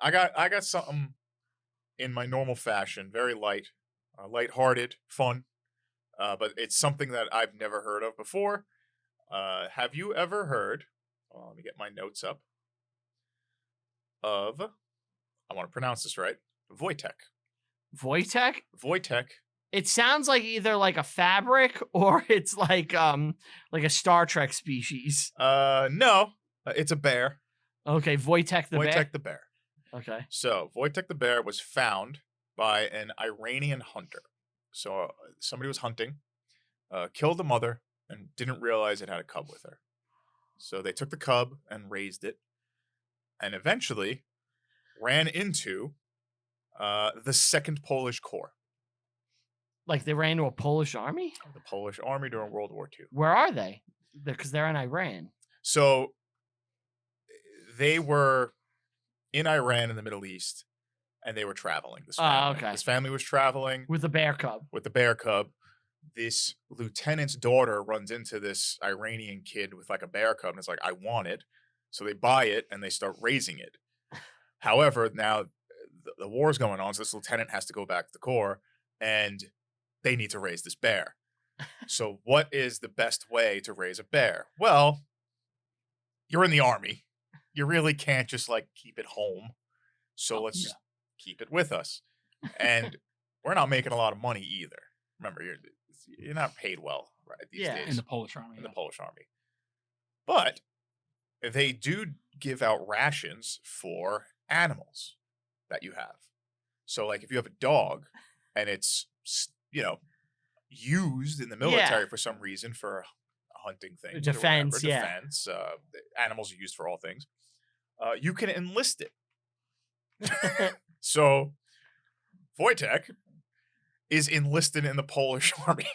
I got something in my normal fashion, very lighthearted, fun, but it's something that I've never heard of before. Have you ever heard? Well, let me get my notes up. Of I want to pronounce this right. Wojtek. Wojtek? Wojtek. It sounds like either like a fabric or it's like a Star Trek species. No, it's a bear. Okay, Wojtek the bear. Wojtek the bear. Okay. So Wojtek the bear was found by an Iranian hunter. So somebody was hunting, killed the mother, and didn't realize it had a cub with her. So they took the cub and raised it, and eventually ran into the Second Polish Corps. Like they ran into a Polish army? The Polish army during World War II. Where are they? Because they're in Iran. So they were in Iran in the Middle East, and they were traveling. This family. Okay. This family was traveling With the bear cub. with the bear cub. This lieutenant's daughter runs into this Iranian kid with like a bear cub, and it's like, I want it. So they buy it and they start raising it. However, now the war's going on, so this lieutenant has to go back to the Corps, and they need to raise this bear. So what is the best way to raise a bear? Well, you're in the army. You really can't just like keep it home. So let's just keep it with us. And we're not making a lot of money either. Remember, you're not paid well these days. In the Polish army. In the Polish army. But they do give out rations for animals that you have. So like if you have a dog and it's, used in the military for some reason for hunting things. Defense, Defense. Animals are used for all things. You can enlist it. So Wojtek is enlisted in the Polish army.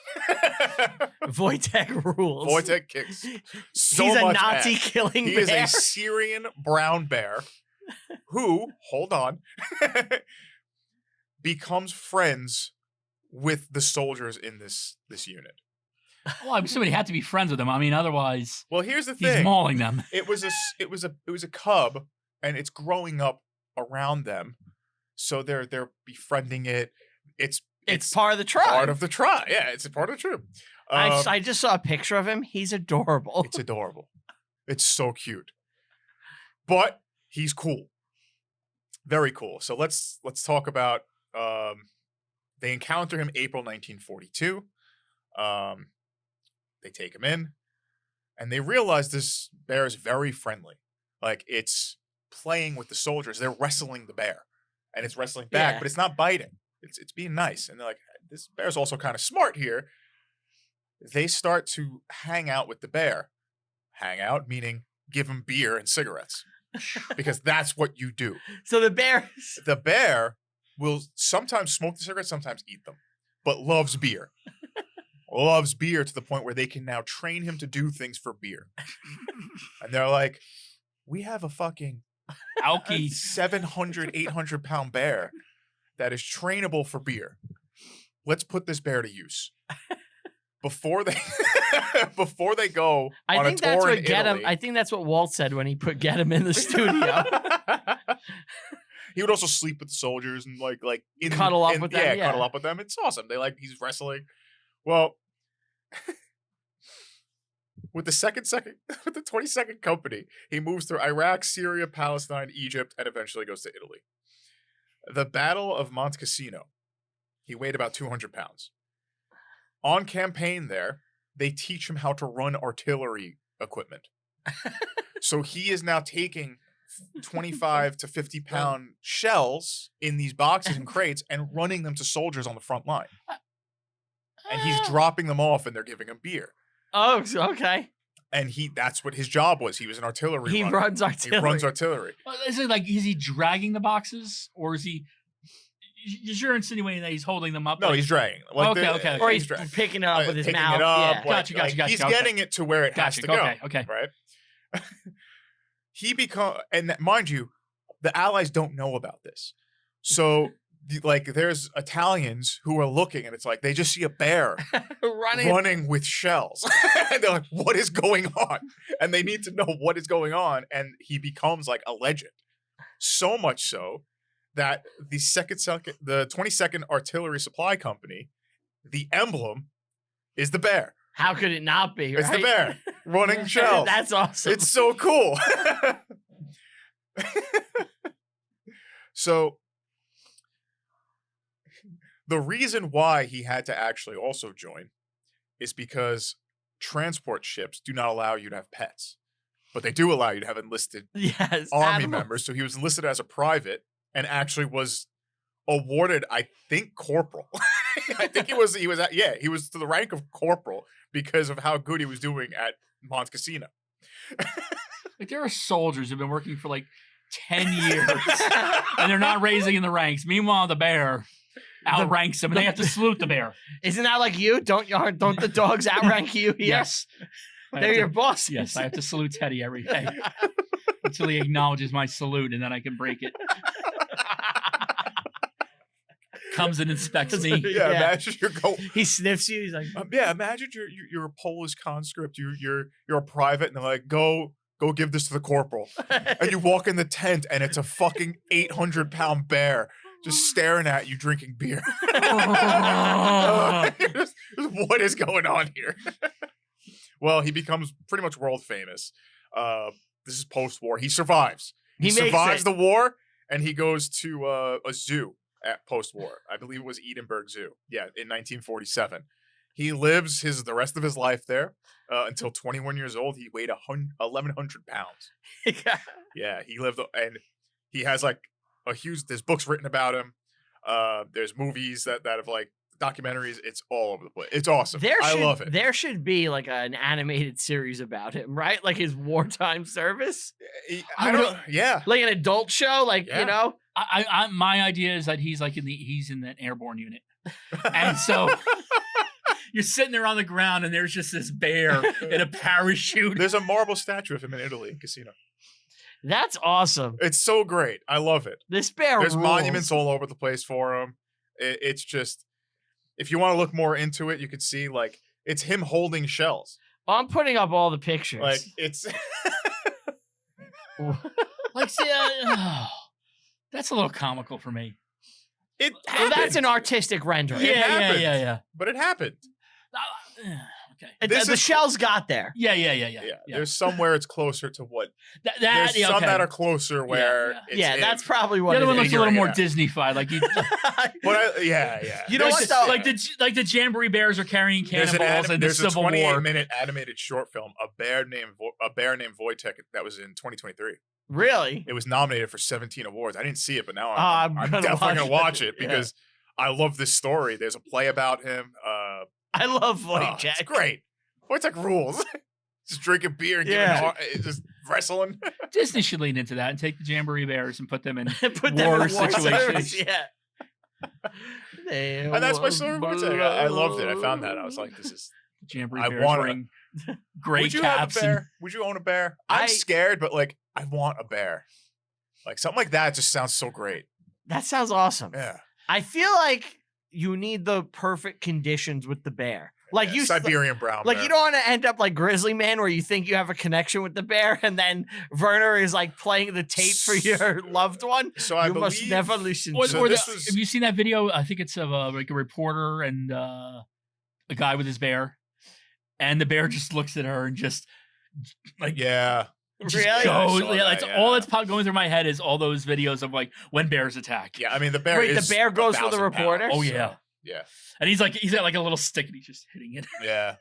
Wojtek rules. Wojtek kicks so He's a much Nazi ass. killing He bear. is a Syrian brown bear who, hold on, becomes friends with the soldiers in this unit. Well, somebody had to be friends with him. I mean, otherwise, Well, here's the he's thing. mauling them. It was a cub, and it's growing up around them, so they're befriending it. It's part of the tribe. part of the tribe. Yeah, it's a part of the tribe. I just saw a picture of him. He's adorable. It's adorable. It's so cute. But he's cool. Very cool. So let's talk about they encounter him April 1942. They take him in, and they realize this bear is very friendly. Like, it's playing with the soldiers. They're wrestling the bear, and it's wrestling back, but it's not biting. It's being nice. And they're like, this bear's also kind of smart here. They start to hang out with the bear. Hang out, meaning give him beer and cigarettes. Because that's what you do. So the bear will sometimes smoke the cigarettes, sometimes eat them, but loves beer. Loves beer to the point where they can now train him to do things for beer. And they're like, we have a fucking Alky. 700, 800 pound bear that is trainable for beer. Let's put this bear to use. Before they go on a tour in Italy. I think that's what Walt said when he put Get Him in the studio. He would also sleep with the soldiers and cuddle up with them. Cuddle up with them. It's awesome. He's wrestling. Well, with the 22nd Company, he moves through Iraq, Syria, Palestine, Egypt, and eventually goes to Italy. The Battle of Monte Cassino, he weighed about 200 pounds. On campaign there, they teach him how to run artillery equipment. So he is now taking 25 to 50 pound shells in these boxes and crates and running them to soldiers on the front line. And he's dropping them off, and they're giving him beer. Oh, okay. And that's what his job was. He was an artillery runner. He runs artillery. Is he dragging the boxes, or is he? You're insinuating that he's holding them up? No, he's dragging. Okay. Or he's picking it up with his mouth. It up, Yeah. Gotcha. He's getting it to where it has to go. Okay. Right. And mind you, the Allies don't know about this. So there's Italians who are looking, and it's like they just see a bear running with shells. And they're like, what is going on? And they need to know what is going on. And he becomes like a legend. So much so that the 22nd Artillery Supply Company, the emblem is the bear. How could it not be? It's the right? bear running shells. That's awesome. It's so cool. So the reason why he had to actually also join is because transport ships do not allow you to have pets, but they do allow you to have enlisted yes, army animals. members. So he was enlisted as a private and actually was awarded, I think, corporal. I think he was to the rank of corporal because of how good he was doing at Mont Cassino. Like there are soldiers who've been working for like 10 years and they're not raising in the ranks. Meanwhile, the bear outranks them and they have to salute the bear. Isn't that like you? Don't the dogs outrank you here? Yes. They're your bosses. Yes, I have to salute Teddy every day until he acknowledges my salute and then I can break it. Comes and inspects me. Yeah, imagine you're going. He sniffs you. He's like, Imagine you're a Polish conscript. You're a private, and they're like, go give this to the corporal. And you walk in the tent, and it's a fucking 800-pound bear just staring at you, drinking beer. What is going on here? Well, he becomes pretty much world famous. This is post-war. He survives. He survives the war, and he goes to a zoo at post-war. I believe it was Edinburgh Zoo. Yeah, in 1947. He lives the rest of his life there until 21 years old. He weighed 1,100 pounds. Yeah, he lived, and he has like there's books written about him. There's movies that have like documentaries. It's all over the place. It's awesome. I love it. There should be like an animated series about him, right? Like his wartime service. Yeah. Like an adult show, like, you know? My idea is that he's like he's in that airborne unit. And so you're sitting there on the ground and there's just this bear in a parachute. There's a marble statue of him in Italy, in Casino. That's awesome. It's so great. I love it. This bear There's rules. monuments all over the place for him. It's just, if you want to look more into it, you could see like it's him holding shells. Well, I'm putting up all the pictures. Like it's like see, that's a little comical for me. It well, that's an artistic rendering. Yeah. But it happened. Okay. The shells got there. Yeah. There's somewhere it's closer to what. There's some that are closer where. Yeah, that's probably what. The other one is. looks a little more Disney-fied, like you. But yeah. You know what? Though? Like the Jamboree Bears are carrying cannonballs in the Civil War. There's a 28-minute animated short film, a bear named Wojtek, that was in 2023. Really? It was nominated for 17 awards. I didn't see it, but now I'm definitely gonna watch it because I love this story. There's a play about him. I love Wojtek. It's great. Wojtek rules. Just drinking beer and just wrestling. Disney should lean into that and take the Jamboree Bears and put them in war situations. Yeah. And that's my story of Wojtek. I loved it. I found that. I was like, this is Jamboree Bears wearing gray caps. Would you own a bear? I'm scared, but like I want a bear. Like something like that just sounds so great. That sounds awesome. Yeah. I feel like you need the perfect conditions with the bear. Like Siberian brown bear. Like you don't want to end up like Grizzly Man where you think you have a connection with the bear and then Werner is like playing the tape for your loved one. So I must never listen have you seen that video? I think it's of like a reporter and a guy with his bear. And the bear just looks at her and just like really? Goes, all that's going through my head is all those videos of like when bears attack. Yeah, I mean the bear. The bear goes for the reporter. Oh yeah, yeah. And he's got like a little stick and he's just hitting it. Yeah,